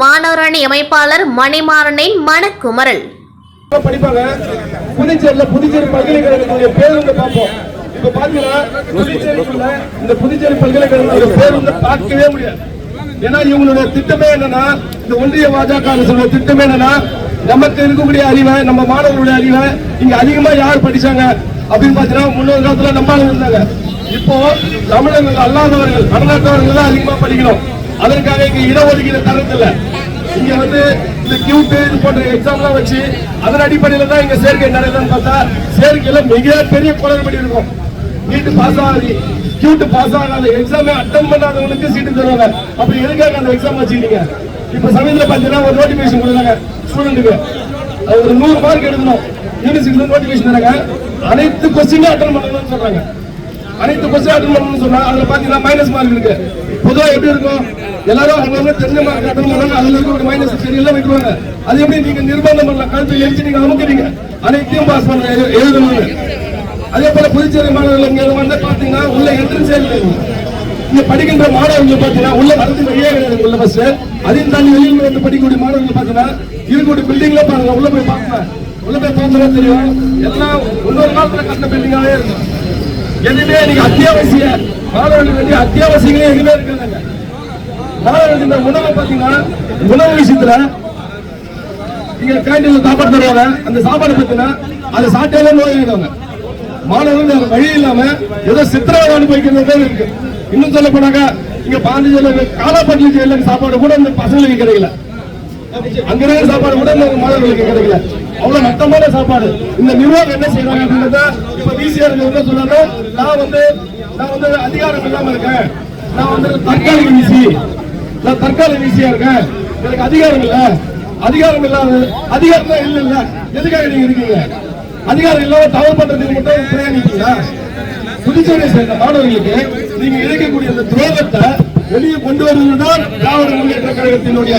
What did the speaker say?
மாணவர் அணி அமைப்பாளர் மணிமாறனின் மனக்குமரல். படிப்பாங்க. புதுச்சேரி பல்கலைக்கழகத்துடைய பேருந்து பார்ப்போம். இப்ப பாத்தீங்கன்னா புதுச்சேரிக்குள்ள இந்த புதுச்சேரி பல்கலைக்கழகத்துடைய பேருந்து பார்க்கவே முடியாது. ஏன்னா இவங்களுடைய திட்டமே என்னன்னா, இந்த ஒன்றிய பாஜக அரசுடைய திட்டமே என்னன்னா, நமக்கு இருக்கக்கூடிய அறிவை, நம்ம மாணவர்களுடைய அறிவை இங்க அதிகமா யார் படிச்சாங்க அப்படின்னு பாத்தீங்கன்னா, முன்னொரு காலத்துல நம்ம இருந்தாங்க. இப்போ தமிழர்கள் அல்லாதவர்கள், வரலாற்றவர்கள் தான் அதிகமா படிக்கணும். அதற்காக இங்க இடஒதுக்கீடு தரதில்ல. இங்க வந்து இந்த கியூட் இது போன்ற எக்ஸாம்லாம் வச்சு அதன் அடிப்படையில தான் இங்க சேர்க்கை நடக்குதுன்னு பார்த்தா, சேர்க்கையில மிகப்பெரிய குளறுபடி இருக்கும். நீட்டு பாஸ் ஆகாது, கியூட் பாஸ் ஆகாத, எக்ஸாமே அட்டன் பண்ணாதவங்களுக்கு சீட்டு தருவாங்க. அப்படி எதுக்காக அந்த எக்ஸாம் வச்சுக்கிட்டீங்க? இப்ப சமயத்தில் பாத்தீங்கன்னா ஒரு நோட்டிபிகேஷன் கொடுத்தாங்க ஸ்டூடெண்ட்டுக்கு, ஒரு 100 மார்க் எடுக்கணும். யூனிவர்சிட்டியில நோட்டிபிகேஷன் தராங்க, அனைத்து கொஸ்டினும் அட்டன் பண்ணணும்னு சொல்றாங்க. அனைத்து கொஸ்டின் அட்டன் பண்ணணும்னு சொன்னா அதுல பாத்தீங்கன்னா மைனஸ் மார்க் இருக்கு. பொதுவா எப்படி இருக்கும், எல்லாரும் அவங்க தெரிஞ்ச மார்க் அட்டன் பண்ணாங்க, அதுல இருக்க ஒரு மைனஸ் சரியெல்லாம் வைக்குவாங்க. அது எப்படி நீங்க நிர்பந்தம் பண்ணல, கழுத்து எழுச்சி நீங்க அமுக்கிறீங்க, அனைத்தையும் பாஸ் பண்ண எழுதணும். அதே போல புதுச்சேரி மாணவர்கள் இங்க வந்து பாத்தீங்கன்னா உள்ள என்ட்ரன்ஸ் இங்க படிக்கின்ற மாணவர்கள் பாத்தீங்கன்னா உள்ள வரது வெளியே கிடையாது. உள்ள பஸ் அதையும் தாண்டி வெளியில் வந்து படிக்கக்கூடிய மாணவர்கள் பாத்தீங்கன்னா இருக்கக்கூடிய பில்டிங்ல பாருங்க, உள்ள போய் பாருங்க, உள்ள போய் பார்த்தா தெரியும் எல்லாம் இன்னொரு காலத்துல கட்ட பில்டிங்காவே இருக்கும். எதுவுமே நீங்க அத்தியாவசிய மாணவர்களுக்கு வேண்டிய அத்தியாவசியங்களே எதுவுமே இருக்காங்க. மாணவர்களுக்கு இந்த உணவை பாத்தீங்கன்னா, உணவு விஷயத்துல இங்க கேண்டீன்ல சாப்பாடு தருவாங்க. அந்த சாப்பாடு பாத்தீங்கன்னா அதை சாப்பிட்டாலே நோய் ஆயிடுவாங்க. மாணவர்கள் வழி இல்லாம ஏதோ சித்திரவதை அனுபவிக்கிறது இருக்கு. இன்னும் சொல்ல போனாங்க, இங்க பாண்டிச்சேரியில காலாப்பட்டி ஜெயில சாப்பாடு கூட இந்த பசங்களுக்கு கிடைக்கல. அங்க இருக்கிற சாப்பாடு கூட இந்த மாணவர்களுக்கு கிடைக்கல. அவ்வளவு மட்டமான சாப்பாடு. இந்த நிர்வாகம் என்ன செய்யறாங்க அப்படின்றத இப்ப விசிஆர் என்ன சொல்றாங்க, நான் வந்து அதிகாரம் இல்லாம இருக்கேன், நான் வந்து தற்காலிக விசியா இருக்கேன், எனக்கு அதிகாரம் இல்ல. அதிகாரம் இல்லாத அதிகாரம் தான் இல்ல. எதுக்காக நீங்க இருக்கீங்க? அதிகாரம் இல்லாம தவறு பண்றதுக்கு மட்டும் பிரயாணிக்கீங்களா? புதுச்சேரியை சேர்ந்த மாணவர்களுக்கு நீங்க இழைக்கக்கூடிய அந்த துரோகத்தை வெளியே கொண்டு வருவதுதான் திராவிட முன்னேற்ற கழகத்தினுடைய